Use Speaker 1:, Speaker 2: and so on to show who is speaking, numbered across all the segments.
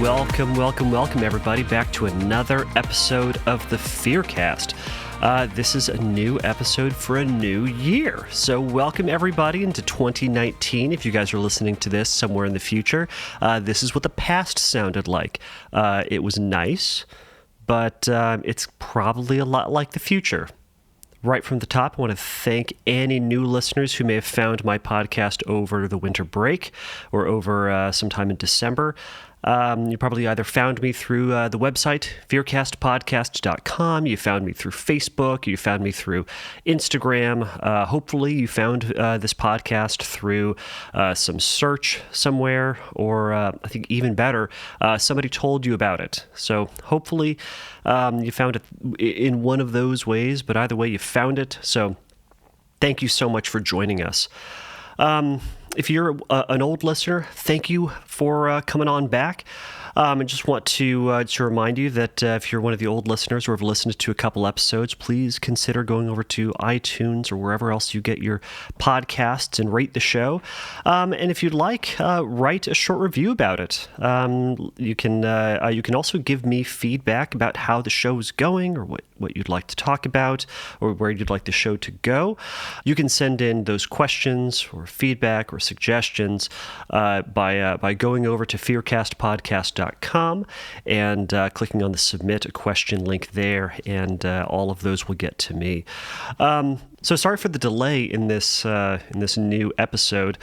Speaker 1: Welcome, everybody, back to another episode of the Fearcast. This is a new episode for a new year. So welcome, everybody, into 2019. If you guys are listening to this somewhere in the future, this is what the past sounded like. It was nice, but it's probably a lot like the future. Right from the top, I want to thank any new listeners who may have found my podcast over the winter break or over sometime in December. You probably either found me through the website, fearcastpodcast.com. You found me through Facebook. You found me through Instagram. Hopefully, you found this podcast through some search somewhere, or I think even better, somebody told you about it. So hopefully, you found it in one of those ways, but either way, you found it. So thank you so much for joining us. If you're an old listener, thank you for coming on back. I just want to remind you that if you're one of the old listeners or have listened to a couple episodes, please consider going over to iTunes or wherever else you get your podcasts and rate the show. And if you'd like, write a short review about it. You can also give me feedback about how the show is going or what you'd like to talk about or where you'd like the show to go. You can send in those questions or feedback or suggestions by going over to fearcastpodcast.com and clicking on the submit a question link there, and all of those will get to me. So sorry for the delay in this new episode.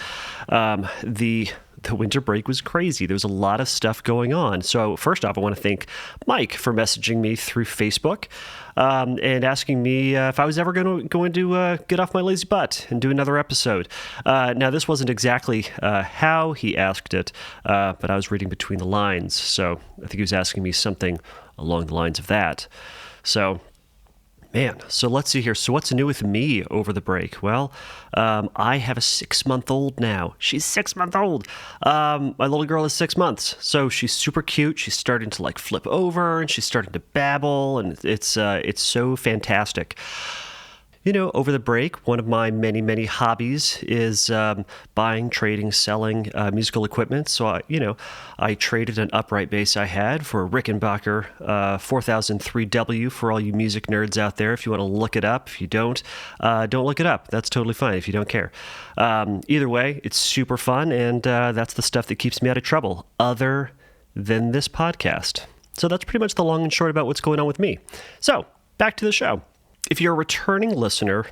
Speaker 1: The winter break was crazy. There was a lot of stuff going on. So first off, I want to thank Mike for messaging me through Facebook and asking me if I was ever going to get off my lazy butt and do another episode. Now, this wasn't exactly how he asked it, but I was reading between the lines. So I think he was asking me something along the lines of that. So let's see here. So what's new with me over the break? Well, I have a 6-month-old now. She's 6 months old. My little girl is 6 months. So she's super cute. She's starting to flip over and she's starting to babble, and it's so fantastic. You know, over the break, one of my many, many hobbies is buying, trading, selling musical equipment. So, I traded an upright bass I had for a Rickenbacker 4003W for all you music nerds out there. If you want to look it up. If you don't look it up. That's totally fine if you don't care. Either way, it's super fun, and that's the stuff that keeps me out of trouble, other than this podcast. So that's pretty much the long and short about what's going on with me. So, back to the show. If you're a returning listener,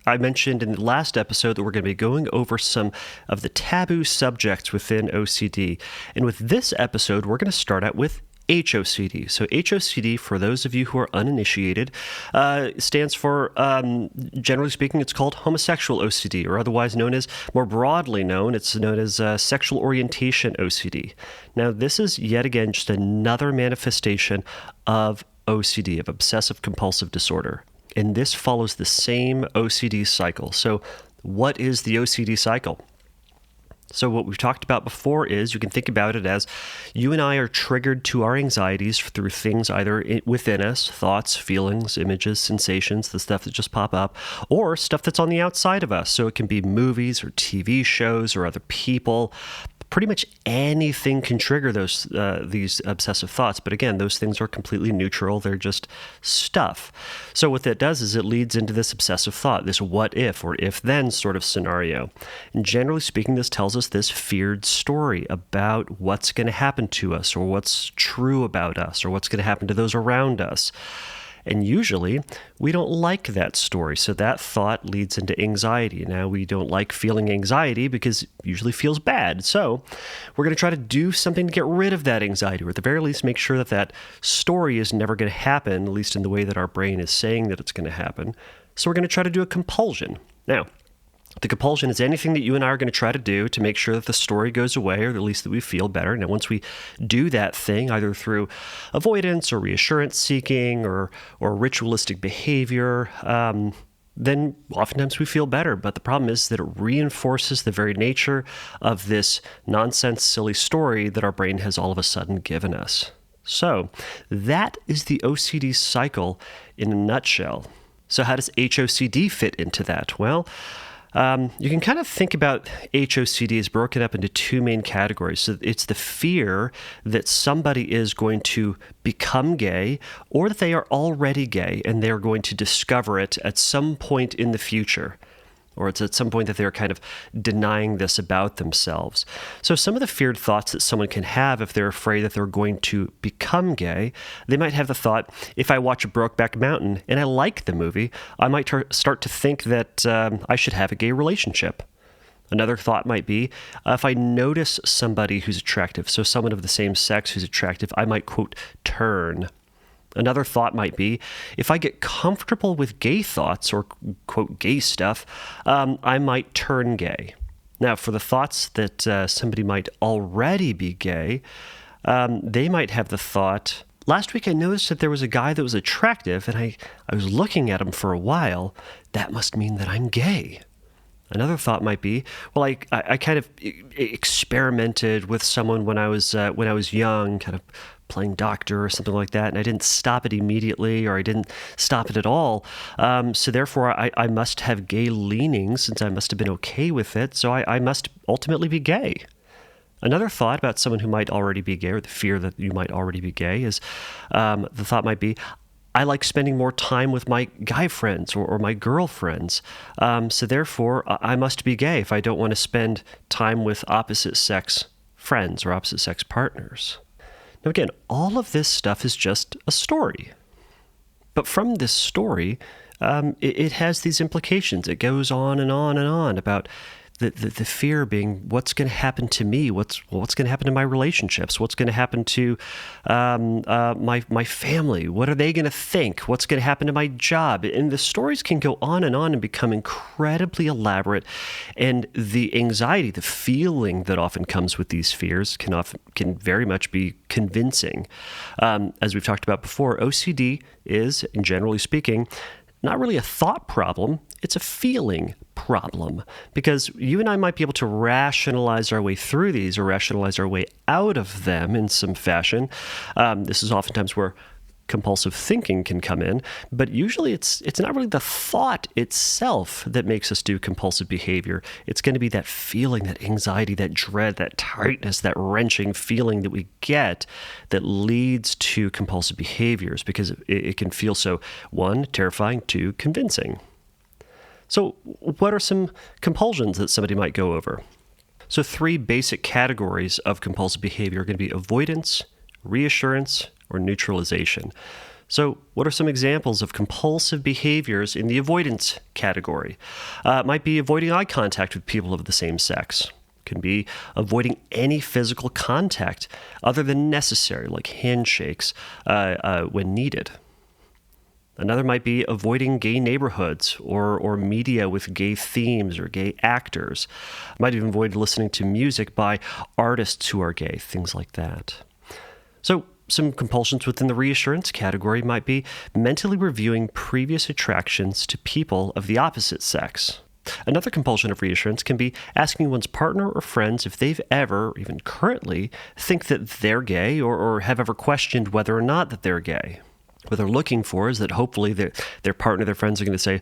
Speaker 1: I mentioned in the last episode that we're going to be going over some of the taboo subjects within OCD. And with this episode, we're going to start out with HOCD. So HOCD, for those of you who are uninitiated, stands for, generally speaking, it's called homosexual OCD, or otherwise known as, more broadly known, it's known as sexual orientation OCD. Now, this is yet again just another manifestation of OCD, of obsessive compulsive disorder. And this follows the same OCD cycle. So what is the OCD cycle? So what we've talked about before is you can think about it as you and I are triggered to our anxieties through things either within us, thoughts, feelings, images, sensations, the stuff that just pop up, or stuff that's on the outside of us. So it can be movies or TV shows or other people. Pretty much anything can trigger these obsessive thoughts. But again, those things are completely neutral. They're just stuff. So what that does is it leads into this obsessive thought, this what if or if then sort of scenario. And generally speaking, this tells us this feared story about what's going to happen to us or what's true about us or what's going to happen to those around us. And usually, we don't like that story, so that thought leads into anxiety. Now, we don't like feeling anxiety because it usually feels bad, so we're going to try to do something to get rid of that anxiety, or at the very least make sure that story is never going to happen, at least in the way that our brain is saying that it's going to happen. So we're going to try to do a compulsion. Now, the compulsion is anything that you and I are going to try to do to make sure that the story goes away, or at least that we feel better. Now, once we do that thing, either through avoidance or reassurance seeking or ritualistic behavior, then oftentimes we feel better. But the problem is that it reinforces the very nature of this nonsense, silly story that our brain has all of a sudden given us. So that is the OCD cycle in a nutshell. So how does HOCD fit into that? Well, You can kind of think about HOCD as broken up into two main categories. So it's the fear that somebody is going to become gay or that they are already gay and they're going to discover it at some point in the future. Or it's at some point that they're kind of denying this about themselves. So some of the feared thoughts that someone can have if they're afraid that they're going to become gay, they might have the thought, if I watch Brokeback Mountain and I like the movie, I might start to think that I should have a gay relationship. Another thought might be, if I notice somebody who's attractive, so someone of the same sex who's attractive, I might, quote, turn. Another thought might be, if I get comfortable with gay thoughts or, quote, gay stuff, I might turn gay. Now, for the thoughts that somebody might already be gay, they might have the thought, last week I noticed that there was a guy that was attractive and I was looking at him for a while. That must mean that I'm gay. Another thought might be, well, I kind of experimented with someone when I was young, kind of playing doctor or something like that, and I didn't stop it immediately, or I didn't stop it at all. So therefore, I must have gay leanings, since I must have been okay with it, so I must ultimately be gay. Another thought about someone who might already be gay, or the fear that you might already be gay, is the thought might be, I like spending more time with my guy friends or my girlfriends. So therefore, I must be gay if I don't want to spend time with opposite sex friends or opposite sex partners. Now again, all of this stuff is just a story. But from this story, it has these implications. It goes on and on and on about the fear being, what's going to happen to me? What's going to happen to my relationships? What's going to happen to my family? What are they going to think? What's going to happen to my job? And the stories can go on and become incredibly elaborate. And the anxiety, the feeling that often comes with these fears can very much be convincing. As we've talked about before, OCD is, generally speaking, not really a thought problem, it's a feeling problem. Because you and I might be able to rationalize our way through these or rationalize our way out of them in some fashion. This is oftentimes where compulsive thinking can come in, but usually it's not really the thought itself that makes us do compulsive behavior. It's going to be that feeling, that anxiety, that dread, that tightness, that wrenching feeling that we get that leads to compulsive behaviors, because it can feel so, one, terrifying, two, convincing. So what are some compulsions that somebody might go over? So 3 basic categories of compulsive behavior are going to be avoidance, reassurance, or neutralization. So what are some examples of compulsive behaviors in the avoidance category? It might be avoiding eye contact with people of the same sex. It can be avoiding any physical contact other than necessary, like handshakes when needed. Another might be avoiding gay neighborhoods or media with gay themes or gay actors. Might even avoid listening to music by artists who are gay, things like that. So some compulsions within the reassurance category might be mentally reviewing previous attractions to people of the opposite sex. Another compulsion of reassurance can be asking one's partner or friends if they've ever, even currently, think that they're gay or have ever questioned whether or not that they're gay. What they're looking for is that hopefully their partner, their friends are going to say,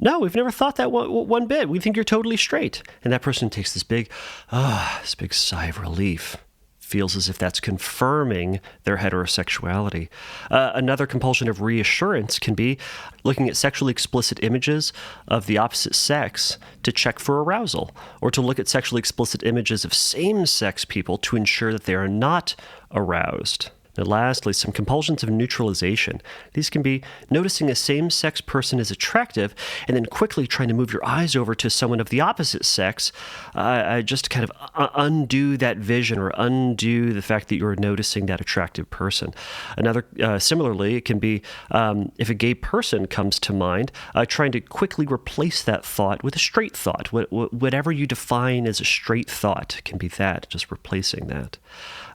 Speaker 1: no, we've never thought that one bit. We think you're totally straight. And that person takes this big sigh of relief. Feels as if that's confirming their heterosexuality. Another compulsion of reassurance can be looking at sexually explicit images of the opposite sex to check for arousal, or to look at sexually explicit images of same-sex people to ensure that they are not aroused. And lastly, some compulsions of neutralization. These can be noticing a same-sex person is attractive and then quickly trying to move your eyes over to someone of the opposite sex just to kind of undo that vision or undo the fact that you're noticing that attractive person. Another, similarly, it can be if a gay person comes to mind, trying to quickly replace that thought with a straight thought. Whatever you define as a straight thought can be that, just replacing that.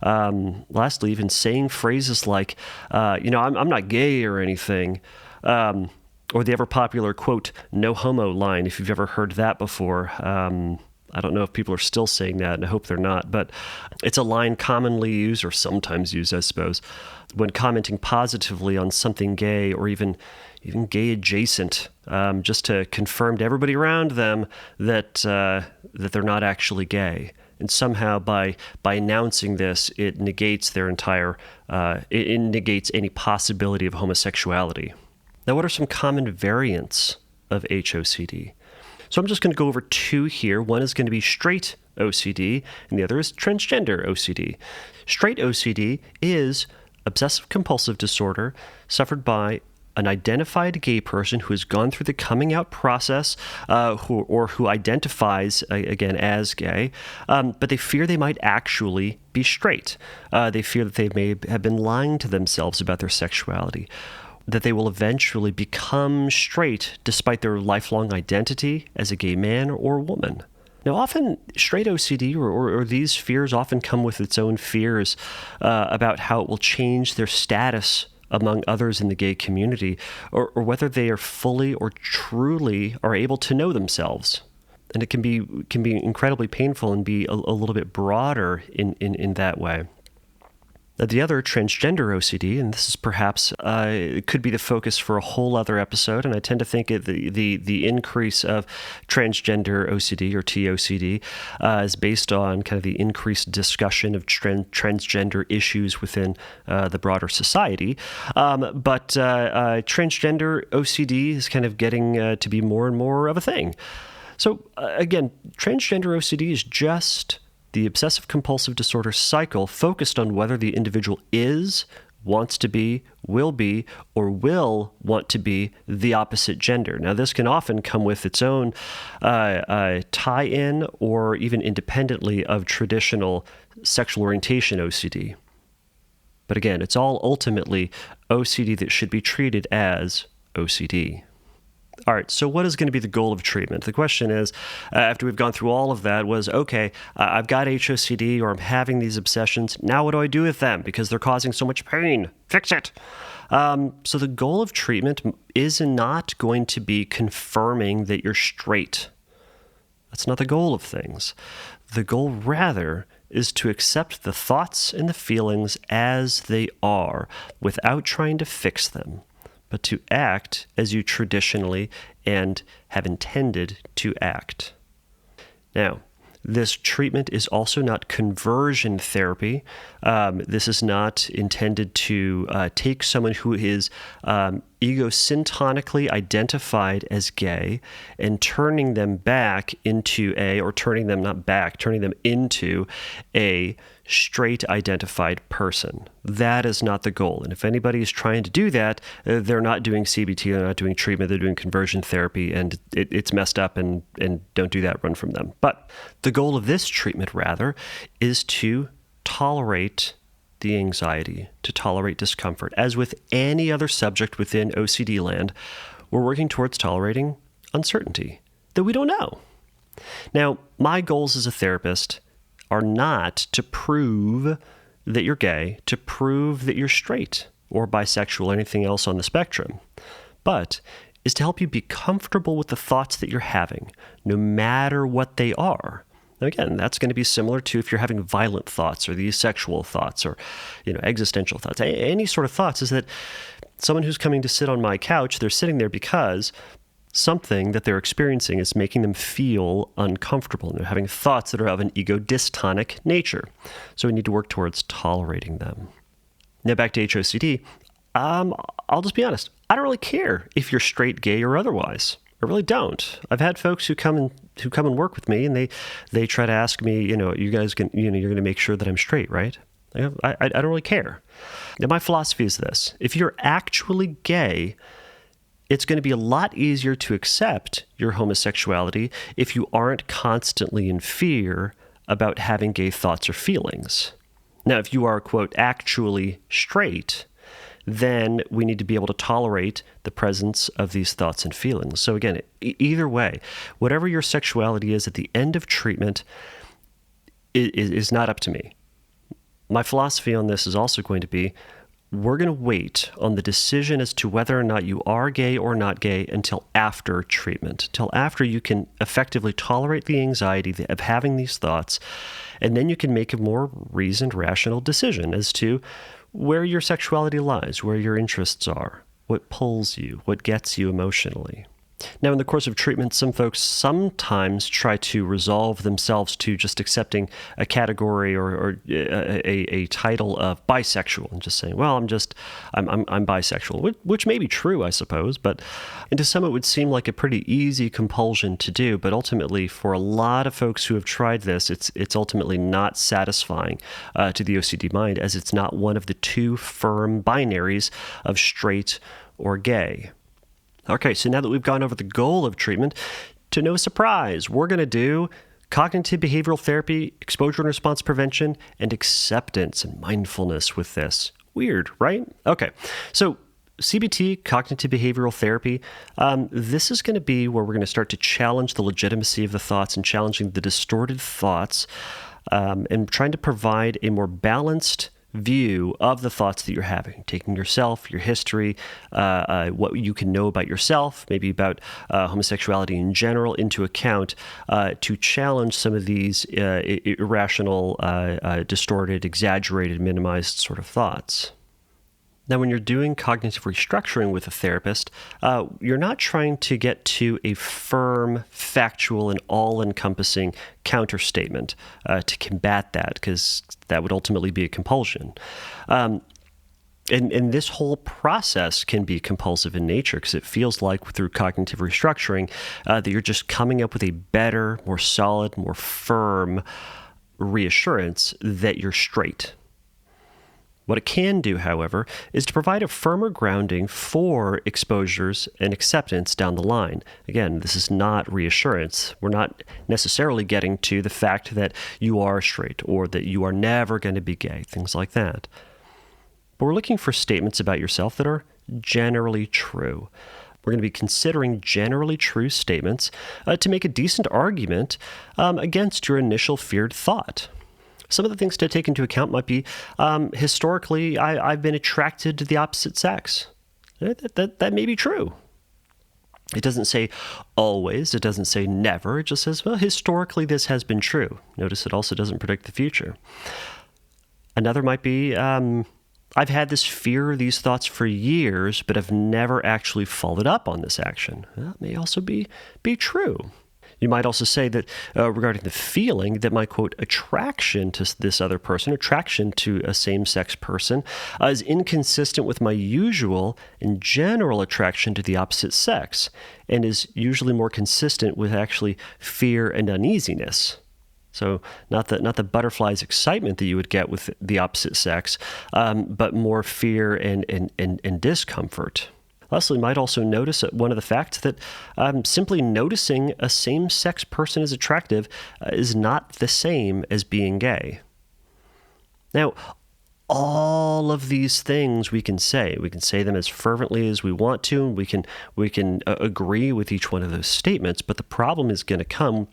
Speaker 1: Lastly, even saying phrases like, I'm not gay or anything, or the ever popular, quote, no homo line, if you've ever heard that before. I don't know if people are still saying that, and I hope they're not, but it's a line commonly used, or sometimes used, I suppose, when commenting positively on something gay, or even even gay adjacent, just to confirm to everybody around them that they're not actually gay. And somehow by announcing this, it negates their entire, it negates any possibility of homosexuality. Now, what are some common variants of HOCD? So I'm just going to go over two here. One is going to be straight OCD, and the other is transgender OCD. Straight OCD is obsessive-compulsive disorder suffered by an identified gay person who has gone through the coming out process, who identifies, again, as gay, but they fear they might actually be straight. They fear that they may have been lying to themselves about their sexuality, that they will eventually become straight despite their lifelong identity as a gay man or woman. Now, often straight OCD or these fears often come with its own fears about how it will change their status among others in the gay community, or whether they are fully or truly are able to know themselves. And it can be incredibly painful and be a little bit broader in that way. The other, transgender OCD, and this is perhaps, it could be the focus for a whole other episode, and I tend to think the increase of transgender OCD or TOCD is based on kind of the increased discussion of transgender issues within the broader society. But transgender OCD is kind of getting to be more and more of a thing. So again, transgender OCD is just the obsessive-compulsive disorder cycle focused on whether the individual is, wants to be, or will want to be the opposite gender. Now, this can often come with its own tie-in or even independently of traditional sexual orientation OCD. But again, it's all ultimately OCD that should be treated as OCD. All right, so what is going to be the goal of treatment? The question is, after we've gone through all of that, was, okay, I've got HOCD or I'm having these obsessions. Now what do I do with them? Because they're causing so much pain. Fix it. So the goal of treatment is not going to be confirming that you're straight. That's not the goal of things. The goal, rather, is to accept the thoughts and the feelings as they are without trying to fix them, but to act as you traditionally and have intended to act. Now, this treatment is also not conversion therapy. This is not intended to take someone who is egosyntonically identified as gay and turning them back into turning them into a straight identified person. That is not the goal. And if anybody is trying to do that, they're not doing CBT, they're not doing treatment, they're doing conversion therapy, and it's messed up, and don't do that, run from them. But the goal of this treatment, rather, is to tolerate the anxiety, to tolerate discomfort. As with any other subject within OCD land, we're working towards tolerating uncertainty that we don't know. Now, my goals as a therapist are not to prove that you're gay, to prove that you're straight or bisexual or anything else on the spectrum, but is to help you be comfortable with the thoughts that you're having, no matter what they are. Now, again, that's going to be similar to if you're having violent thoughts or these sexual thoughts or, existential thoughts. Any sort of thoughts is that someone who's coming to sit on my couch, they're sitting there because something that they're experiencing is making them feel uncomfortable, and they're having thoughts that are of an ego-dystonic nature. So we need to work towards tolerating them. Now back to HOCD. I'll just be honest. I don't really care if you're straight, gay, or otherwise. I really don't. I've had folks who come and work with me, and they try to ask me, you guys can, you're going to make sure that I'm straight, right? I don't really care. Now my philosophy is this: if you're actually gay, it's going to be a lot easier to accept your homosexuality if you aren't constantly in fear about having gay thoughts or feelings. Now, if you are, quote, actually straight, then we need to be able to tolerate the presence of these thoughts and feelings. So again, either way, whatever your sexuality is at the end of treatment is not up to me. My philosophy on this is also going to be, we're going to wait on the decision as to whether or not you are gay or not gay until after treatment, until after you can effectively tolerate the anxiety of having these thoughts, and then you can make a more reasoned, rational decision as to where your sexuality lies, where your interests are. what pulls you, what gets you emotionally. Now, in the course of treatment, some folks sometimes try to resolve themselves to just accepting a category or a title of bisexual and just saying, well, I'm bisexual, which may be true, I suppose, and to some it would seem like a pretty easy compulsion to do, but ultimately for a lot of folks who have tried this, it's ultimately not satisfying to the OCD mind, as it's not one of the two firm binaries of straight or gay. Okay, so now that we've gone over the goal of treatment, to no surprise, we're going to do cognitive behavioral therapy, exposure and response prevention, and acceptance and mindfulness with this. Weird, right? Okay, so CBT, cognitive behavioral therapy, this is going to be where we're going to start to challenge the legitimacy of the thoughts and challenging the distorted thoughts and trying to provide a more balanced view of the thoughts that you're having, taking yourself, your history, what you can know about yourself, maybe about homosexuality in general, into account to challenge some of these irrational, distorted, exaggerated, minimized sort of thoughts. Now, when you're doing cognitive restructuring with a therapist, you're not trying to get to a firm, factual, and all-encompassing counterstatement to combat that, because that would ultimately be a compulsion. And this whole process can be compulsive in nature because it feels like through cognitive restructuring that you're just coming up with a better, more solid, more firm reassurance that you're straight. What it can do, however, is to provide a firmer grounding for exposures and acceptance down the line. Again, this is not reassurance. We're not necessarily getting to the fact that you are straight or that you are never going to be gay, things like that. But we're looking for statements about yourself that are generally true. We're going to be considering generally true statements to make a decent argument against your initial feared thought. Some of the things to take into account might be, historically, I've been attracted to the opposite sex. That may be true. It doesn't say always, it doesn't say never, it just says, well, historically this has been true. Notice it also doesn't predict the future. Another might be, I've had this fear, these thoughts for years, but have never actually followed up on this action. That may also be true. You might also say that regarding the feeling that my, quote, attraction to this other person, attraction to a same-sex person, is inconsistent with my usual and general attraction to the opposite sex, and is usually more consistent with actually fear and uneasiness. So not the butterflies excitement that you would get with the opposite sex, but more fear and discomfort. Lastly, you might also notice one of the facts that simply noticing a same-sex person as attractive is not the same as being gay. Now, all of these things we can say. We can say them as fervently as we want to, and we can agree with each one of those statements, but the problem is going to come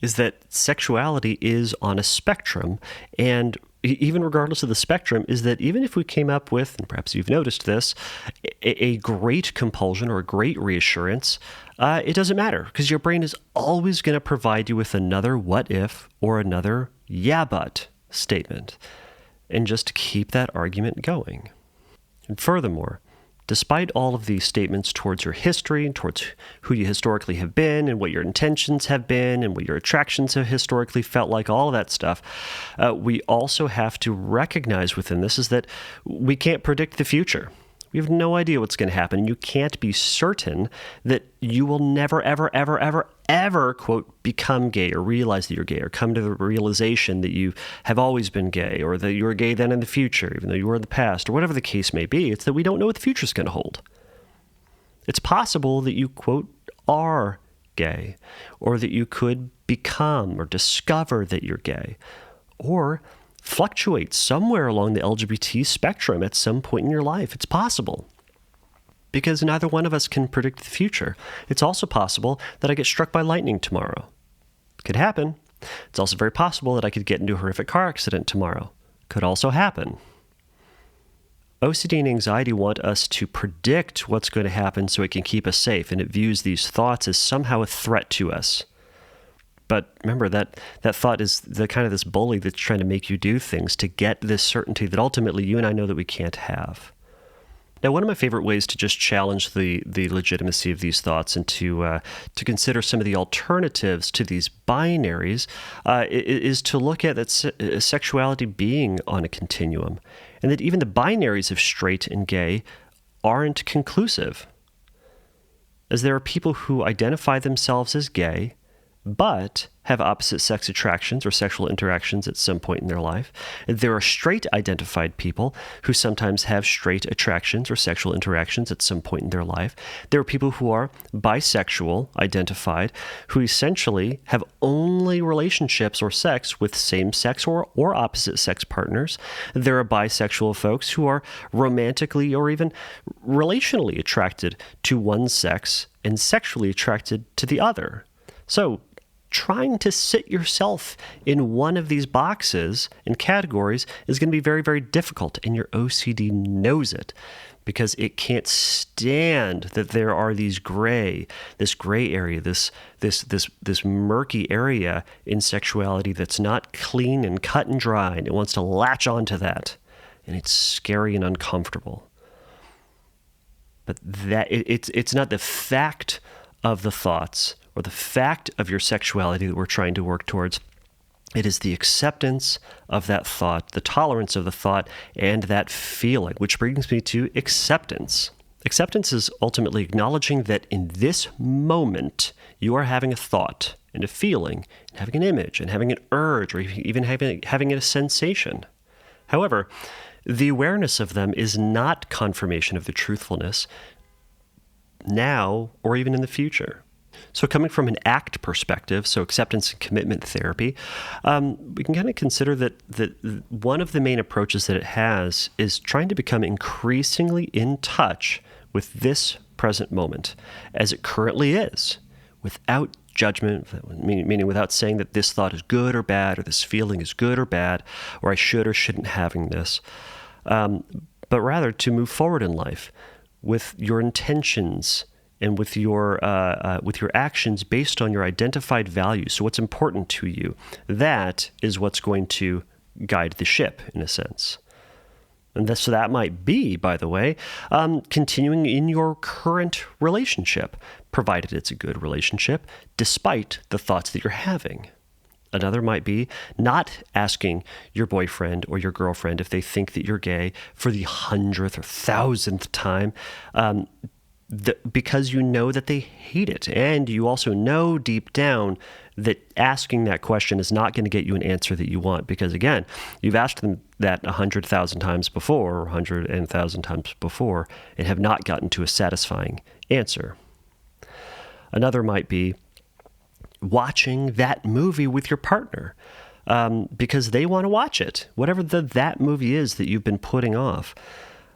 Speaker 1: is that sexuality is on a spectrum, and even regardless of the spectrum, is that even if we came up with, and perhaps you've noticed this, a great compulsion or a great reassurance, it doesn't matter, because your brain is always going to provide you with another what if or another yeah but statement, and just keep that argument going. And furthermore, despite all of these statements towards your history, towards who you historically have been and what your intentions have been and what your attractions have historically felt like, all of that stuff, we also have to recognize within this is that we can't predict the future. We have no idea what's going to happen. And you can't be certain that you will never, ever, ever, ever, ever, quote, become gay or realize that you're gay or come to the realization that you have always been gay or that you're gay then in the future, even though you were in the past, or whatever the case may be. It's that we don't know what the future is going to hold. It's possible that you, quote, are gay, or that you could become or discover that you're gay, or fluctuate somewhere along the LGBT spectrum at some point in your life. It's possible. Because neither one of us can predict the future. It's also possible that I get struck by lightning tomorrow. Could happen. It's also very possible that I could get into a horrific car accident tomorrow. Could also happen. OCD and anxiety want us to predict what's going to happen so it can keep us safe, and it views these thoughts as somehow a threat to us. But remember, that thought is the kind of this bully that's trying to make you do things to get this certainty that ultimately you and I know that we can't have. Now, one of my favorite ways to just challenge the legitimacy of these thoughts and to consider some of the alternatives to these binaries is to look at that sexuality being on a continuum, and that even the binaries of straight and gay aren't conclusive, as there are people who identify themselves as gay but have opposite sex attractions or sexual interactions at some point in their life. There are straight identified people who sometimes have straight attractions or sexual interactions at some point in their life. There are people who are bisexual identified who essentially have only relationships or sex with same-sex or opposite sex partners. There are bisexual folks who are romantically or even relationally attracted to one sex and sexually attracted to the other. So, trying to sit yourself in one of these boxes and categories is going to be very, very difficult, and your OCD knows it because it can't stand that there are this gray area, this murky area in sexuality that's not clean and cut and dry, and it wants to latch onto that, and it's scary and uncomfortable. But that it's not the fact of the thoughts or the fact of your sexuality that we're trying to work towards. It is the acceptance of that thought, the tolerance of the thought, and that feeling, which brings me to acceptance. Acceptance is ultimately acknowledging that in this moment, you are having a thought and a feeling, and having an image, and having an urge, or even having a sensation. However, the awareness of them is not confirmation of the truthfulness now or even in the future. So coming from an ACT perspective, so acceptance and commitment therapy, we can kind of consider that one of the main approaches that it has is trying to become increasingly in touch with this present moment as it currently is, without judgment, meaning without saying that this thought is good or bad, or this feeling is good or bad, or I should or shouldn't having this, but rather to move forward in life with your intentions and with your actions based on your identified values. So what's important to you, that is what's going to guide the ship, in a sense. And so that might be, by the way, continuing in your current relationship, provided it's a good relationship, despite the thoughts that you're having. Another might be not asking your boyfriend or your girlfriend if they think that you're gay for the 100th or 1,000th time, because you know that they hate it. And you also know deep down that asking that question is not going to get you an answer that you want. Because again, you've asked them that 100,000 times before, or 100,000 times before, and have not gotten to a satisfying answer. Another might be watching that movie with your partner because they want to watch it, whatever that movie is that you've been putting off.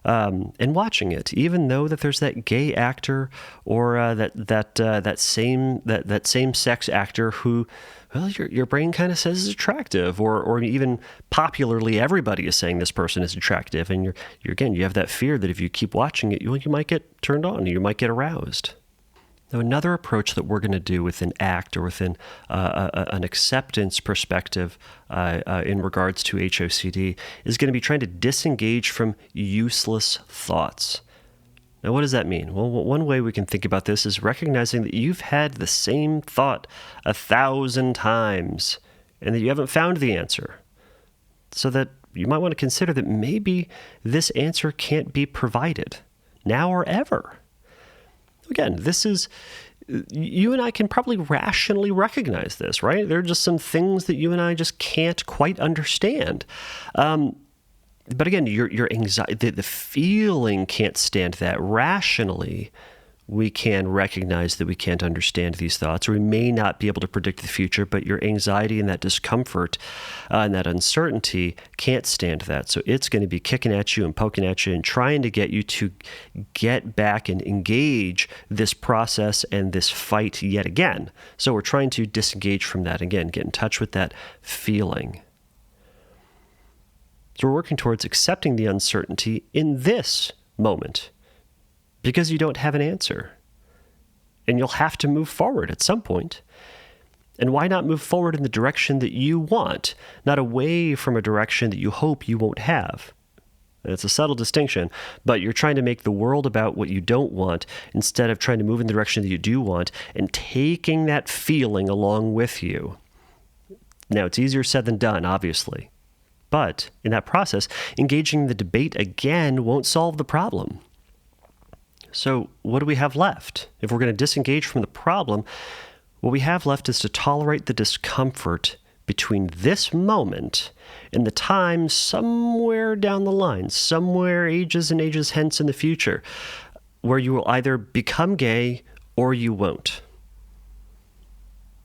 Speaker 1: And watching it, even though that there's that gay actor or that same sex actor who, well, your brain kind of says is attractive, or even popularly everybody is saying this person is attractive, and you have that fear that if you keep watching it, you might get turned on, you might get aroused. Now, another approach that we're going to do within ACT or within an acceptance perspective in regards to HOCD is going to be trying to disengage from useless thoughts. Now, what does that mean? Well, one way we can think about this is recognizing that you've had the same thought 1,000 times and that you haven't found the answer. So that you might want to consider that maybe this answer can't be provided now or ever. Again, this is, you and I can probably rationally recognize this, right? There are just some things that you and I just can't quite understand. But again, your anxiety, the feeling can't stand that. Rationally, we can recognize that we can't understand these thoughts, or we may not be able to predict the future, but your anxiety and that discomfort and that uncertainty can't stand that. So it's going to be kicking at you and poking at you and trying to get you to get back and engage this process and this fight yet again. So we're trying to disengage from that again, get in touch with that feeling. So we're working towards accepting the uncertainty in this moment, because you don't have an answer. And you'll have to move forward at some point. And why not move forward in the direction that you want, not away from a direction that you hope you won't have? It's a subtle distinction, but you're trying to make the world about what you don't want instead of trying to move in the direction that you do want and taking that feeling along with you. Now, it's easier said than done, obviously. But in that process, engaging in the debate again won't solve the problem. So what do we have left? If we're going to disengage from the problem, what we have left is to tolerate the discomfort between this moment and the time somewhere down the line, somewhere ages and ages hence in the future, where you will either become gay or you won't.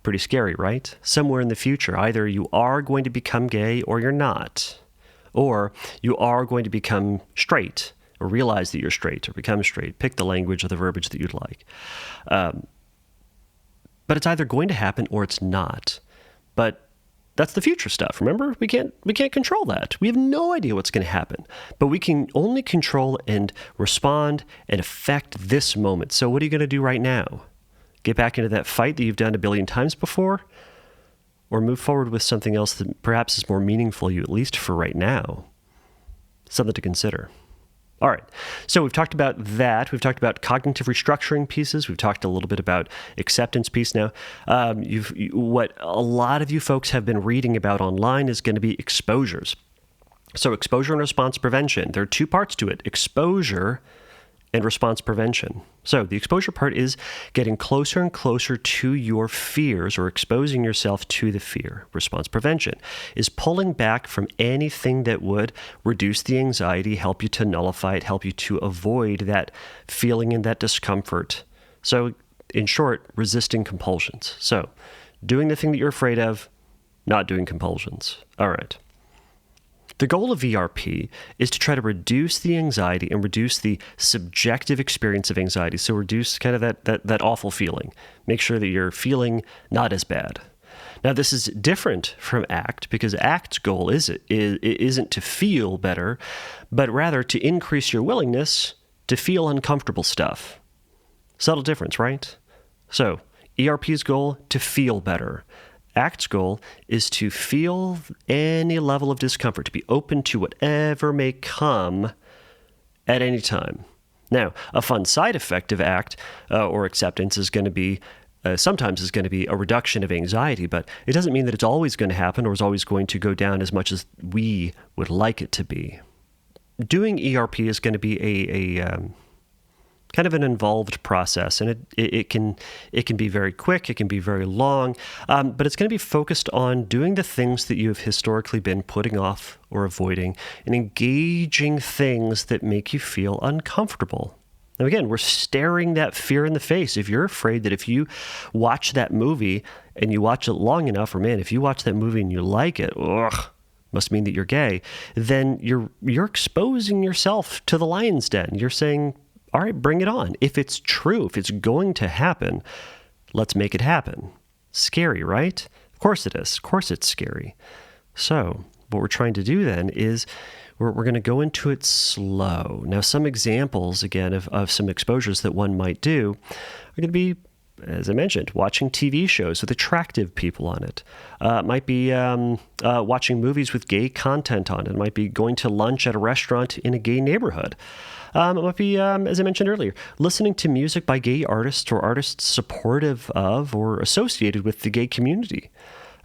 Speaker 1: Pretty scary, right? Somewhere in the future, either you are going to become gay or you're not. Or you are going to become straight, or realize that you're straight, or become straight. Pick the language or the verbiage that you'd like. But it's either going to happen or it's not. But that's the future stuff, remember? We can't control that. We have no idea what's going to happen. But we can only control and respond and affect this moment. So what are you going to do right now? Get back into that fight that you've done a billion times before? Or move forward with something else that perhaps is more meaningful to you, at least for right now? Something to consider. All right, so we've talked about that. We've talked about cognitive restructuring pieces. We've talked a little bit about acceptance piece now. What a lot of you folks have been reading about online is going to be exposures. So exposure and response prevention. There are two parts to it, exposure and response prevention. So the exposure part is getting closer and closer to your fears or exposing yourself to the fear. Response prevention is pulling back from anything that would reduce the anxiety, help you to nullify it, help you to avoid that feeling and that discomfort. So in short, resisting compulsions. So doing the thing that you're afraid of, not doing compulsions. All right. The goal of ERP is to try to reduce the anxiety and reduce the subjective experience of anxiety. So reduce kind of that awful feeling. Make sure that you're feeling not as bad. Now, this is different from ACT because ACT's goal isn't to feel better, but rather to increase your willingness to feel uncomfortable stuff. Subtle difference, right? So ERP's goal, to feel better. ACT's goal is to feel any level of discomfort, to be open to whatever may come at any time. Now, a fun side effect of ACT or acceptance is going to be, sometimes is going to be a reduction of anxiety, but it doesn't mean that it's always going to happen or is always going to go down as much as we would like it to be. Doing ERP is going to be a kind of an involved process, and it can be very quick, it can be very long, but it's going to be focused on doing the things that you have historically been putting off or avoiding and engaging things that make you feel uncomfortable. Now again, we're staring that fear in the face. If you're afraid that if you watch that movie and you watch it long enough, or man, if you watch that movie and you like it, must mean that you're gay, then you're exposing yourself to the lion's den. You're saying, all right, bring it on. If it's true, if it's going to happen, let's make it happen. Scary, right? Of course it is. Of course it's scary. So what we're trying to do then is we're going to go into it slow. Now, some examples, again, of some exposures that one might do are going to be, as I mentioned, watching TV shows with attractive people on it. It might be watching movies with gay content on it. It might be going to lunch at a restaurant in a gay neighborhood. It might be, as I mentioned earlier, listening to music by gay artists or artists supportive of or associated with the gay community.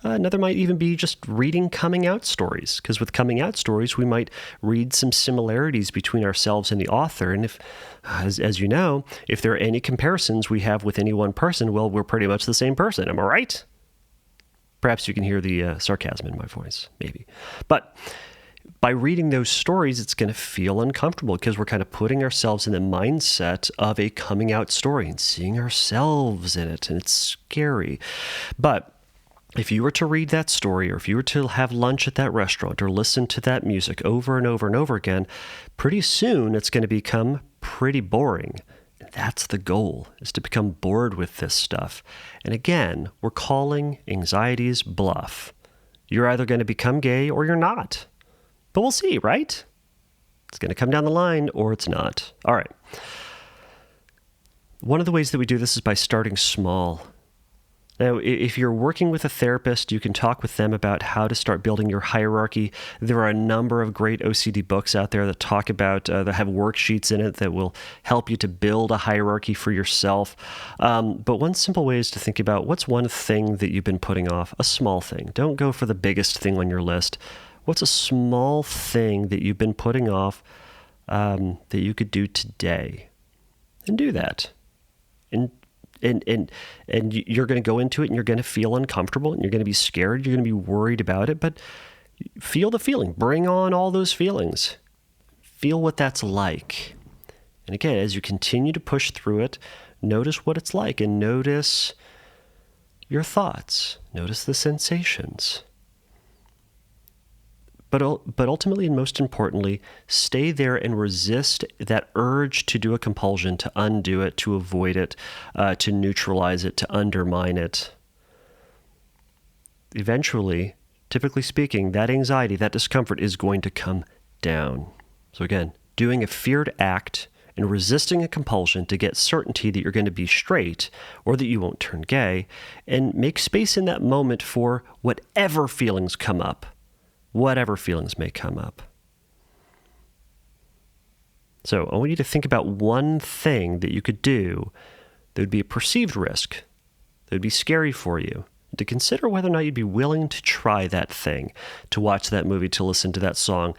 Speaker 1: Another might even be just reading coming out stories, because with coming out stories, we might read some similarities between ourselves and the author. And if, as you know, if there are any comparisons we have with any one person, well, we're pretty much the same person. Am I right? Perhaps you can hear the sarcasm in my voice, maybe. But by reading those stories, it's going to feel uncomfortable because we're kind of putting ourselves in the mindset of a coming out story and seeing ourselves in it, and it's scary. But if you were to read that story, or if you were to have lunch at that restaurant, or listen to that music over and over and over again, pretty soon it's going to become pretty boring. That's the goal, is to become bored with this stuff. And again, we're calling anxiety's bluff. You're either going to become gay or you're not. But we'll see, right? It's going to come down the line or it's not. All right. One of the ways that we do this is by starting small. Now, if you're working with a therapist, you can talk with them about how to start building your hierarchy. There are a number of great OCD books out there that talk about, that have worksheets in it that will help you to build a hierarchy for yourself. But one simple way is to think about what's one thing that you've been putting off, a small thing. Don't go for the biggest thing on your list. What's a small thing that you've been putting off that you could do today? And do that. And you're going to go into it and you're going to feel uncomfortable and you're going to be scared. You're going to be worried about it, but feel the feeling. Bring on all those feelings. Feel what that's like. And again, as you continue to push through it, notice what it's like and notice your thoughts. Notice the sensations. But ultimately, and most importantly, stay there and resist that urge to do a compulsion, to undo it, to avoid it, to neutralize it, to undermine it. Eventually, typically speaking, that anxiety, that discomfort is going to come down. So again, doing a feared act and resisting a compulsion to get certainty that you're going to be straight or that you won't turn gay, and make space in that moment for whatever feelings come up. Whatever feelings may come up. So I want you to think about one thing that you could do that would be a perceived risk, that would be scary for you, to consider whether or not you'd be willing to try that thing, to watch that movie, to listen to that song,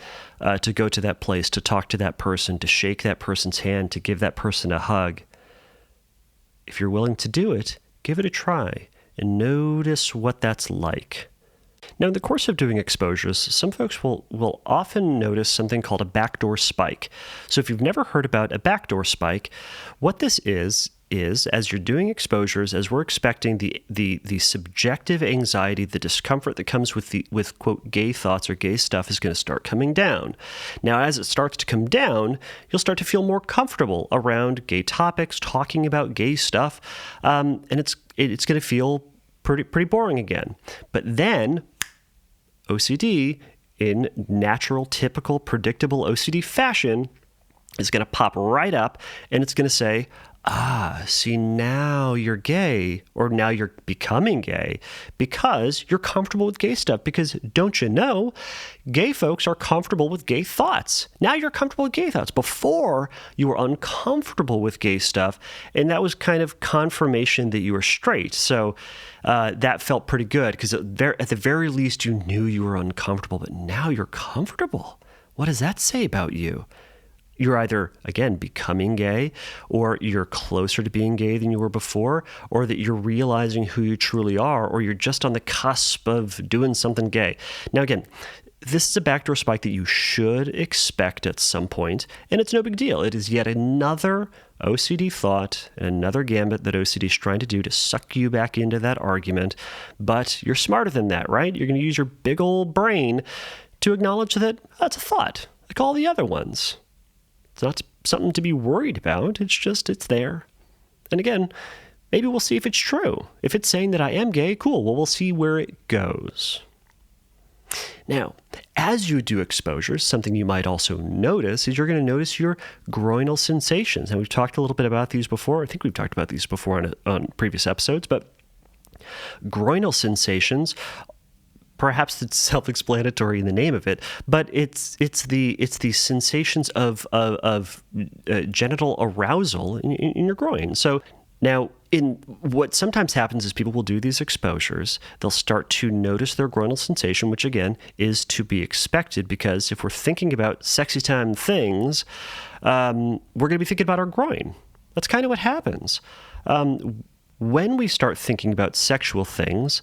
Speaker 1: to go to that place, to talk to that person, to shake that person's hand, to give that person a hug. If you're willing to do it, give it a try and notice what that's like. Now, in the course of doing exposures, some folks will often notice something called a backdoor spike. So if you've never heard about a backdoor spike, what this is as you're doing exposures, as we're expecting the subjective anxiety, the discomfort that comes with quote gay thoughts or gay stuff is going to start coming down. Now, as it starts to come down, you'll start to feel more comfortable around gay topics, talking about gay stuff, and it's going to feel pretty boring again. But then OCD, in natural, typical, predictable OCD fashion, is going to pop right up and it's going to say, see, now you're gay, or now you're becoming gay because you're comfortable with gay stuff. Because don't you know, gay folks are comfortable with gay thoughts. Now you're comfortable with gay thoughts. Before, you were uncomfortable with gay stuff, and that was kind of confirmation that you were straight. So that felt pretty good because at the very least you knew you were uncomfortable, but now you're comfortable. What does that say about you? You're either, again, becoming gay, or you're closer to being gay than you were before, or that you're realizing who you truly are, or you're just on the cusp of doing something gay. Now, again, this is a backdoor spike that you should expect at some point, and it's no big deal. It is yet another OCD thought, and another gambit that OCD is trying to do to suck you back into that argument. But you're smarter than that, right? You're going to use your big old brain to acknowledge that that's a thought, like all the other ones. It's not something to be worried about. It's there. And again, maybe we'll see if it's true. If it's saying that I am gay, cool. Well, we'll see where it goes. Now, as you do exposures, something you might also notice is you're going to notice your groinal sensations. And we've talked a little bit about these before. I think we've talked about these before on previous episodes, but groinal sensations, perhaps it's self-explanatory in the name of it, but it's the sensations of genital arousal in your groin. So now, in what sometimes happens is people will do these exposures. They'll start to notice their groinal sensation, which again is to be expected, because if we're thinking about sexy time things, we're going to be thinking about our groin. That's kind of what happens. When we start thinking about sexual things,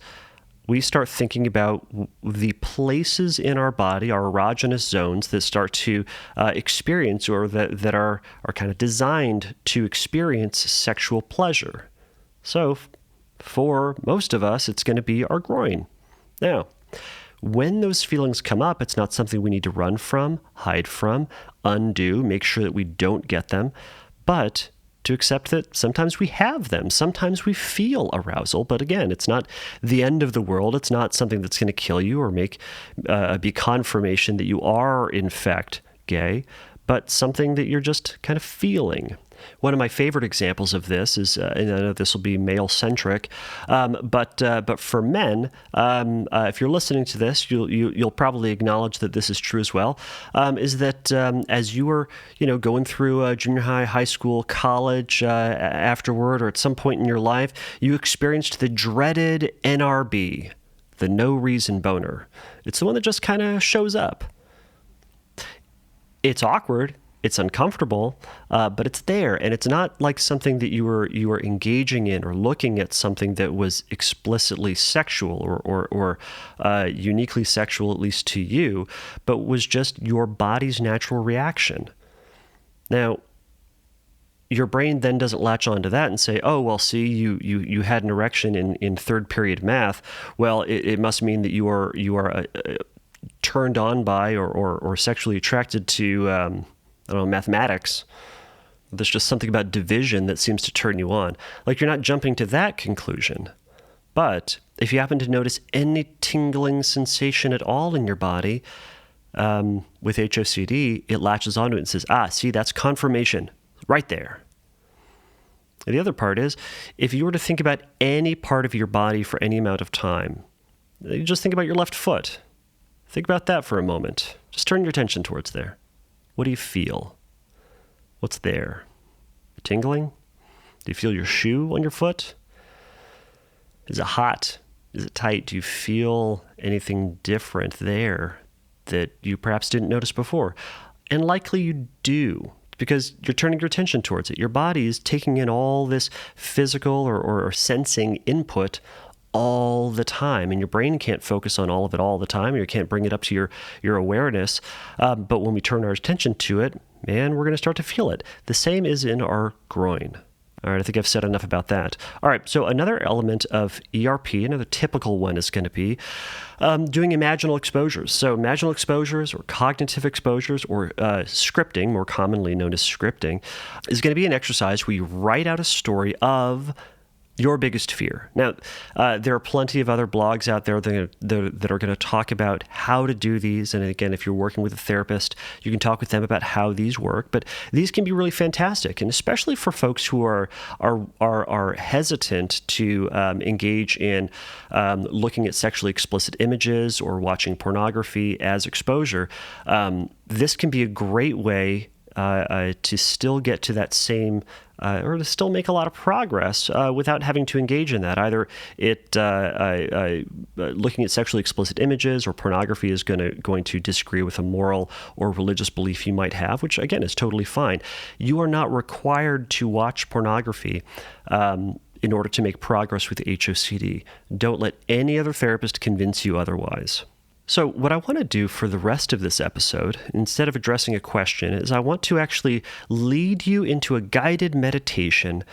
Speaker 1: we start thinking about the places in our body, our erogenous zones that start to experience, or that are kind of designed to experience sexual pleasure. So for most of us, it's going to be our groin. Now, when those feelings come up, it's not something we need to run from, hide from, undo, make sure that we don't get them, but to accept that sometimes we have them. Sometimes we feel arousal, but again, it's not the end of the world. It's not something that's going to kill you or make be confirmation that you are, in fact, gay, but something that you're just kind of feeling. One of my favorite examples of this is, and I know this will be male-centric, but for men, if you're listening to this, you'll probably acknowledge that this is true as well. Is that as you were, going through junior high, high school, college, afterward, or at some point in your life, you experienced the dreaded NRB, the no reason boner. It's the one that just kind of shows up. It's awkward. It's uncomfortable, but it's there, and it's not like something that you were engaging in or looking at something that was explicitly sexual or uniquely sexual, at least to you, but was just your body's natural reaction. Now, your brain then doesn't latch onto that and say, "Oh, well, see, you had an erection in third period math. Well, it must mean that you are turned on by or sexually attracted to." I don't know, mathematics. There's just something about division that seems to turn you on. Like, you're not jumping to that conclusion. But if you happen to notice any tingling sensation at all in your body, with HOCD, it latches onto it and says, see, that's confirmation right there. And the other part is, if you were to think about any part of your body for any amount of time, you just think about your left foot. Think about that for a moment. Just turn your attention towards there. What do you feel? What's there? Tingling? Do you feel your shoe on your foot? Is it hot? Is it tight? Do you feel anything different there that you perhaps didn't notice before? And likely you do, because you're turning your attention towards it. Your body is taking in all this physical or sensing input all the time, and your brain can't focus on all of it all the time, or you can't bring it up to your awareness. But when we turn our attention to it, man, we're going to start to feel it. The same is in our groin. All right, I think I've said enough about that. All right, so another element of ERP, another typical one is going to be doing imaginal exposures. So imaginal exposures or cognitive exposures or scripting, more commonly known as scripting, is going to be an exercise where you write out a story of your biggest fear. Now, there are plenty of other blogs out there that are going to talk about how to do these. And again, if you're working with a therapist, you can talk with them about how these work. But these can be really fantastic, and especially for folks who are hesitant to engage in looking at sexually explicit images or watching pornography as exposure. This can be a great way to still get to that same, or to still make a lot of progress without having to engage in that. Either looking at sexually explicit images or pornography is going to disagree with a moral or religious belief you might have, which again is totally fine. You are not required to watch pornography in order to make progress with HOCD. Don't let any other therapist convince you otherwise. So what I want to do for the rest of this episode, instead of addressing a question, is I want to actually lead you into a guided meditation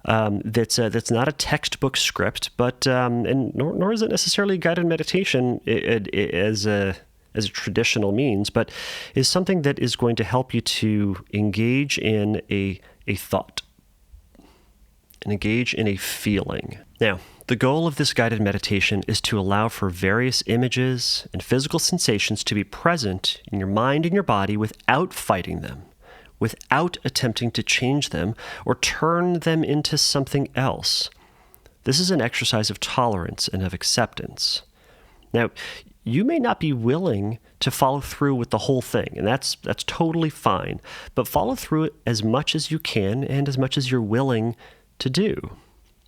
Speaker 1: that's not a textbook script, but nor is it necessarily a guided meditation as a traditional means, but is something that is going to help you to engage in a thought and engage in a feeling. Now, the goal of this guided meditation is to allow for various images and physical sensations to be present in your mind and your body without fighting them, without attempting to change them or turn them into something else. This is an exercise of tolerance and of acceptance. Now, you may not be willing to follow through with the whole thing, and that's totally fine, but follow through it as much as you can and as much as you're willing to do.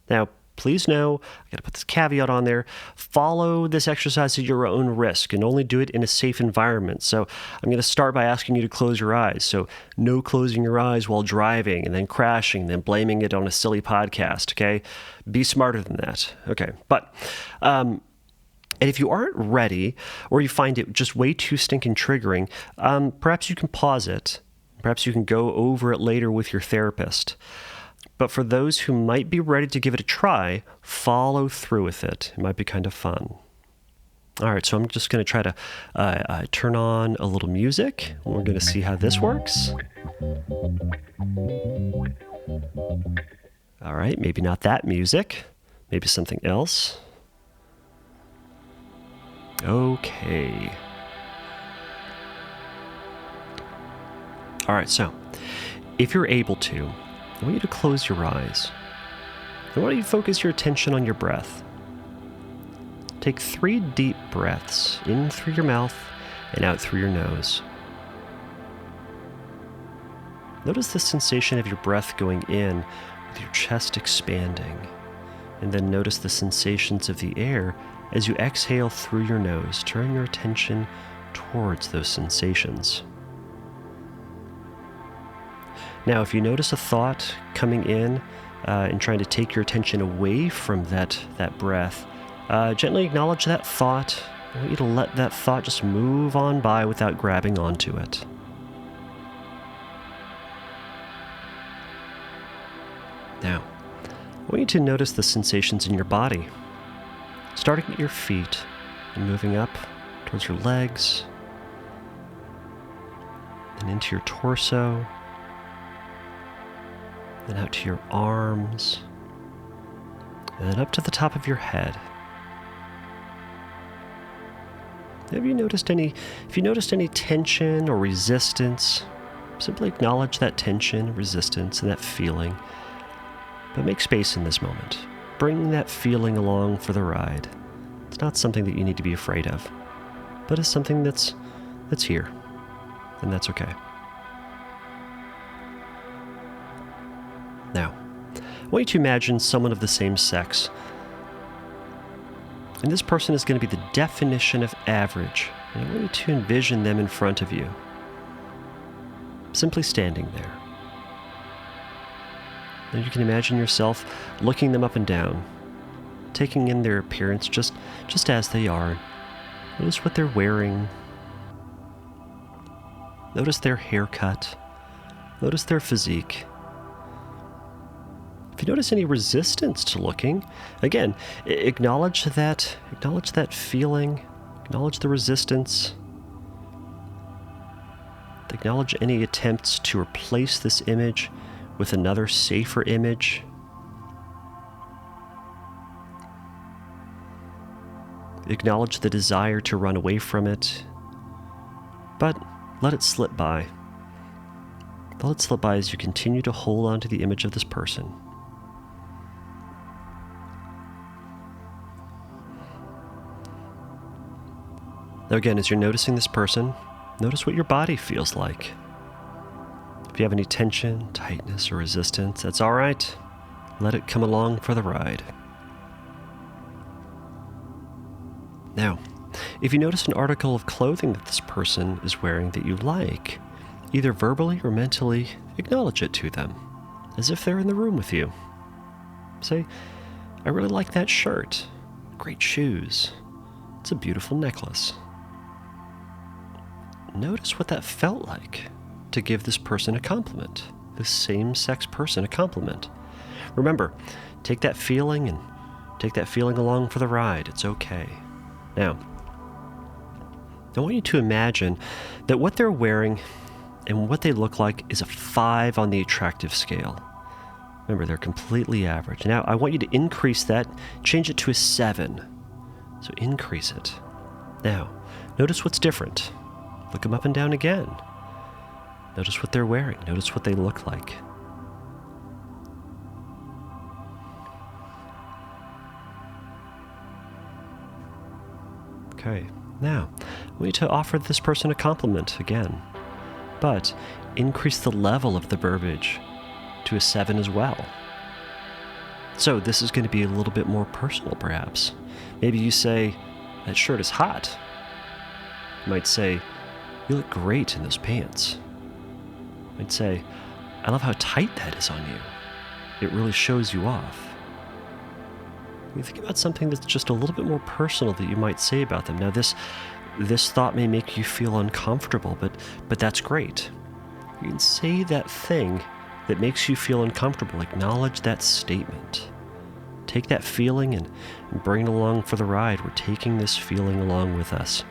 Speaker 1: Now, please know, I got to put this caveat on there, follow this exercise at your own risk and only do it in a safe environment. So I'm going to start by asking you to close your eyes. So no closing your eyes while driving and then crashing, and then blaming it on a silly podcast, okay? Be smarter than that. Okay, but and if you aren't ready or you find it just way too stinking triggering, perhaps you can pause it. Perhaps you can go over it later with your therapist. But for those who might be ready to give it a try, follow through with it. It might be kind of fun. All right, so I'm just going to try to turn on a little music. We're going to see how this works. All right, maybe not that music. Maybe something else. Okay. All right, so if you're able to, I want you to close your eyes. I want you to focus your attention on your breath. Take 3 deep breaths in through your mouth and out through your nose. Notice the sensation of your breath going in with your chest expanding, and then notice the sensations of the air as you exhale through your nose. Turn your attention towards those sensations. Now, if you notice a thought coming in and trying to take your attention away from that breath, gently acknowledge that thought. I want you to let that thought just move on by without grabbing onto it. Now, I want you to notice the sensations in your body, starting at your feet and moving up towards your legs, and into your torso, then out to your arms, and then up to the top of your head. If you noticed any tension or resistance, simply acknowledge that tension, resistance, and that feeling. But make space in this moment. Bring that feeling along for the ride. It's not something that you need to be afraid of, but it's something that's here, and that's okay. Now, I want you to imagine someone of the same sex. And this person is going to be the definition of average. And I want you to envision them in front of you, simply standing there. Now you can imagine yourself looking them up and down, taking in their appearance just as they are. Notice what they're wearing. Notice their haircut. Notice their physique. If you notice any resistance to looking, again, acknowledge that feeling, acknowledge the resistance, acknowledge any attempts to replace this image with another safer image. Acknowledge the desire to run away from it, but let it slip by. Let it slip by as you continue to hold on to the image of this person. Now again, as you're noticing this person, notice what your body feels like. If you have any tension, tightness, or resistance, that's all right. Let it come along for the ride. Now, if you notice an article of clothing that this person is wearing that you like, either verbally or mentally acknowledge it to them, as if they're in the room with you. Say, I really like that shirt. Great shoes. It's a beautiful necklace. Notice what that felt like to give this person a compliment, this same-sex person a compliment. Remember, take that feeling along for the ride. It's okay. Now, I want you to imagine that what they're wearing and what they look like is a 5 on the attractive scale. Remember, they're completely average. Now, I want you to increase that, change it to a 7. So increase it. Now, notice what's different. Look them up and down again. Notice what they're wearing. Notice what they look like. Okay, now, I want you to offer this person a compliment again, but increase the level of the verbiage to a 7 as well. So this is going to be a little bit more personal, perhaps. Maybe you say, that shirt is hot. You might say, you look great in those pants. You might say, I love how tight that is on you. It really shows you off. You think about something that's just a little bit more personal that you might say about them. Now, this thought may make you feel uncomfortable, but that's great. You can say that thing that makes you feel uncomfortable. Acknowledge that statement. Take that feeling and bring it along for the ride. We're taking this feeling along with us.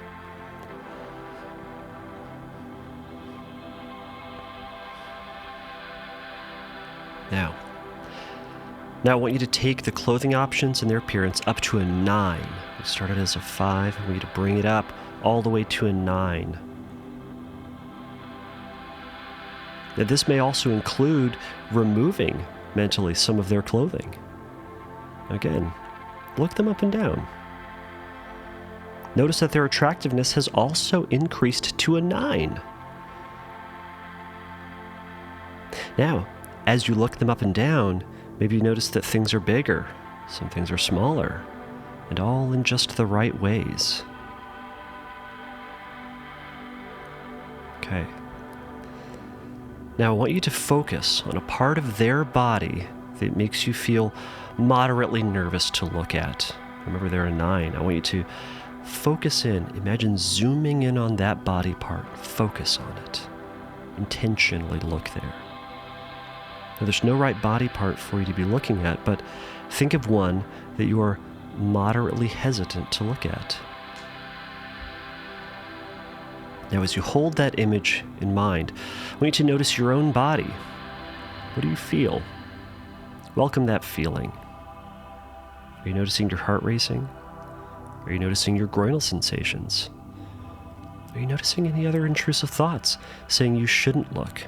Speaker 1: Now, I want you to take the clothing options and their appearance up to a 9. We started as a 5, and we need to bring it up all the way to a 9. Now, this may also include removing mentally some of their clothing. Again, look them up and down. Notice that their attractiveness has also increased to a 9. Now, as you look them up and down, maybe you notice that things are bigger, some things are smaller, and all in just the right ways. Okay. Now, I want you to focus on a part of their body that makes you feel moderately nervous to look at. Remember, they're a 9. I want you to focus in. Imagine zooming in on that body part. Focus on it. Intentionally look there. Now, there's no right body part for you to be looking at, but think of one that you are moderately hesitant to look at. Now, as you hold that image in mind, I want you to notice your own body. What do you feel? Welcome that feeling. Are you noticing your heart racing? Are you noticing your groinal sensations? Are you noticing any other intrusive thoughts saying you shouldn't look?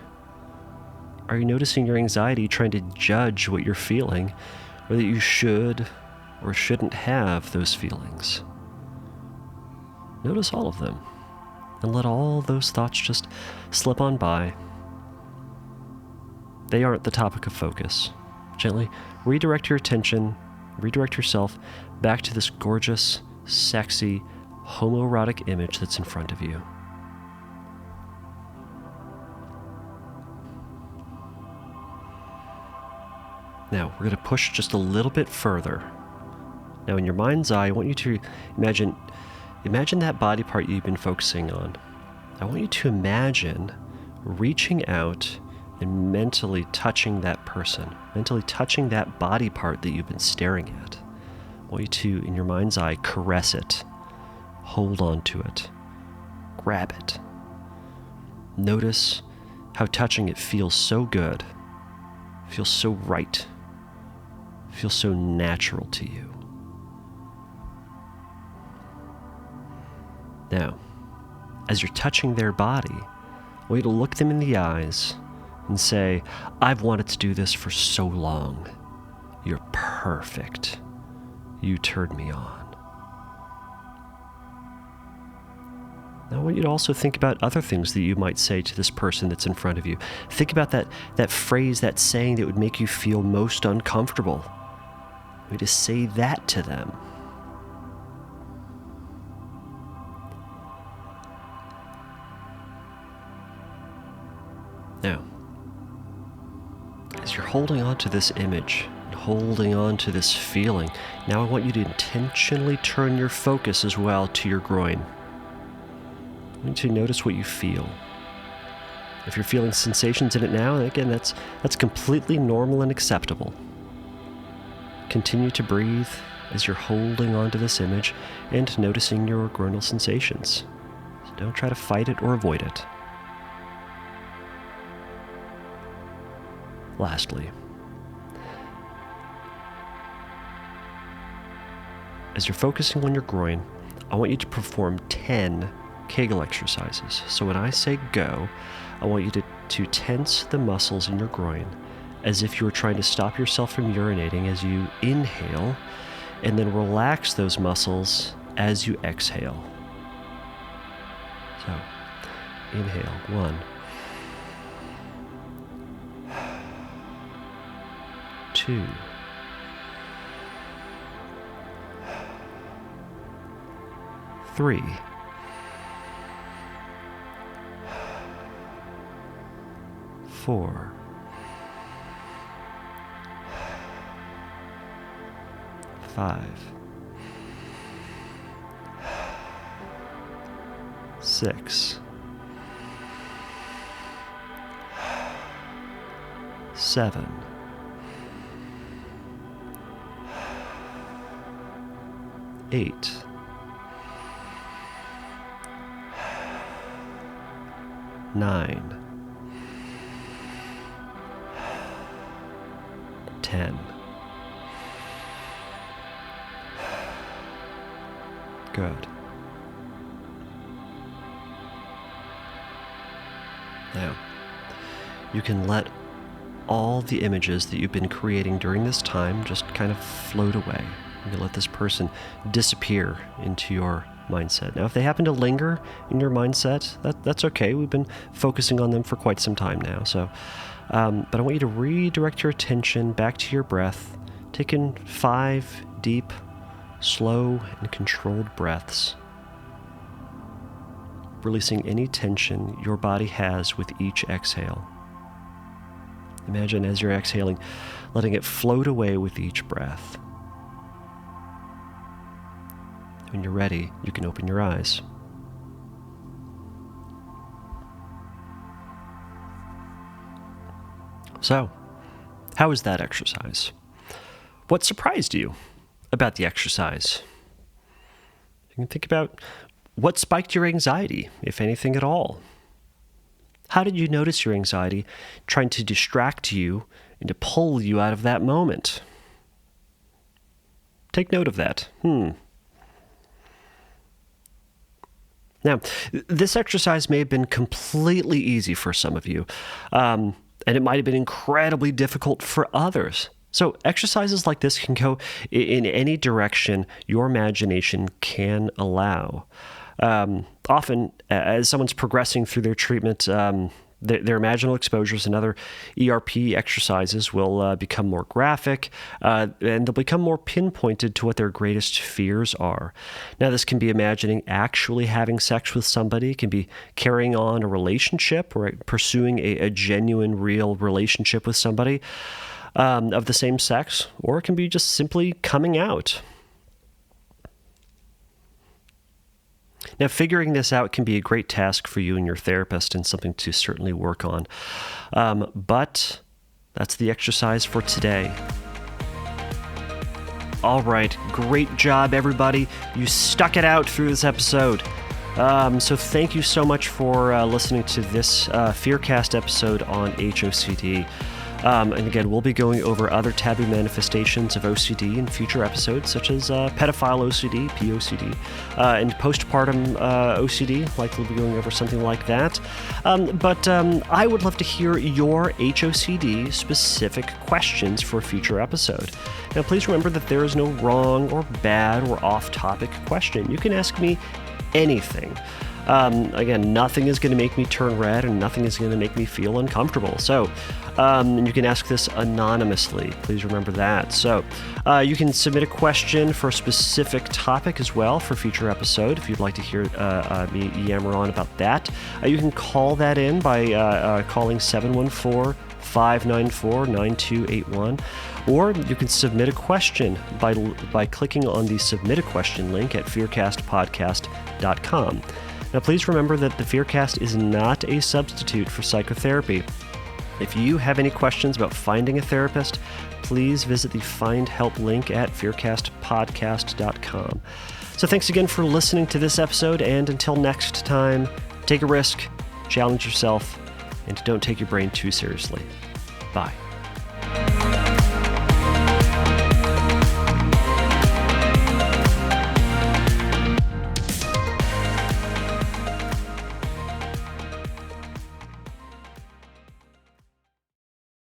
Speaker 1: Are you noticing your anxiety trying to judge what you're feeling, or that you should or shouldn't have those feelings? Notice all of them, and let all those thoughts just slip on by. They aren't the topic of focus. Gently redirect your attention, redirect yourself back to this gorgeous, sexy, homoerotic image that's in front of you. Now, we're going to push just a little bit further. Now, in your mind's eye, I want you to imagine that body part you've been focusing on. I want you to imagine reaching out and mentally touching that person, mentally touching that body part that you've been staring at. I want you to, in your mind's eye, caress it, hold on to it, grab it. Notice how touching it feels so good, feels so right, feels so natural to you. Now, as you're touching their body, I want you to look them in the eyes and say, I've wanted to do this for so long. You're perfect. You turned me on. Now, I want you to also think about other things that you might say to this person that's in front of you. Think about that phrase, that saying that would make you feel most uncomfortable. I want you to say that to them. Now, as you're holding on to this image, and holding on to this feeling, now I want you to intentionally turn your focus as well to your groin. I want you to notice what you feel. If you're feeling sensations in it now, again, that's completely normal and acceptable. Continue to breathe as you're holding on to this image and noticing your groinal sensations. So don't try to fight it or avoid it. Lastly, as you're focusing on your groin, I want you to perform 10 Kegel exercises. So when I say go, I want you to tense the muscles in your groin as if you were trying to stop yourself from urinating as you inhale, and then relax those muscles as you exhale. So, inhale, 1, 2, 3, 4, 5, 6, 7, 8, 9, 10. Good. Now, you can let all the images that you've been creating during this time just kind of float away. You can let this person disappear into your mindset. Now, if they happen to linger in your mindset, that's okay. We've been focusing on them for quite some time now. So, but I want you to redirect your attention back to your breath. Take in 5 deep, slow, and controlled breaths, releasing any tension your body has with each exhale. Imagine as you're exhaling, letting it float away with each breath. When you're ready, you can open your eyes. So, how was that exercise? What surprised you about the exercise? You can think about what spiked your anxiety, if anything at all. How did you notice your anxiety trying to distract you and to pull you out of that moment? Take note of that. Now, this exercise may have been completely easy for some of you, and it might have been incredibly difficult for others. So exercises like this can go in any direction your imagination can allow. Often, as someone's progressing through their treatment, their imaginal exposures and other ERP exercises will become more graphic, and they'll become more pinpointed to what their greatest fears are. Now, this can be imagining actually having sex with somebody. It can be carrying on a relationship or pursuing a genuine, real relationship with somebody of the same sex, or it can be just simply coming out. Now, figuring this out can be a great task for you and your therapist and something to certainly work on. But that's the exercise for today. All right, great job, everybody. You stuck it out through this episode. So thank you so much for listening to this Fearcast episode on HOCD. And again, we'll be going over other taboo manifestations of OCD in future episodes, such as pedophile OCD, POCD, and postpartum OCD. Likely we'll be going over something like that. But I would love to hear your HOCD specific questions for a future episode. Now, please remember that there is no wrong or bad or off-topic question. You can ask me anything. Again, nothing is going to make me turn red and nothing is going to make me feel uncomfortable. So, you can ask this anonymously. Please remember that. So, you can submit a question for a specific topic as well for a future episode if you'd like to hear me yammer on about that. You can call that in by calling 714-594-9281, or you can submit a question by clicking on the Submit a Question link at fearcastpodcast.com. Now, please remember that the Fearcast is not a substitute for psychotherapy. If you have any questions about finding a therapist, please visit the Find Help link at fearcastpodcast.com. So thanks again for listening to this episode, and until next time, take a risk, challenge yourself, and don't take your brain too seriously. Bye.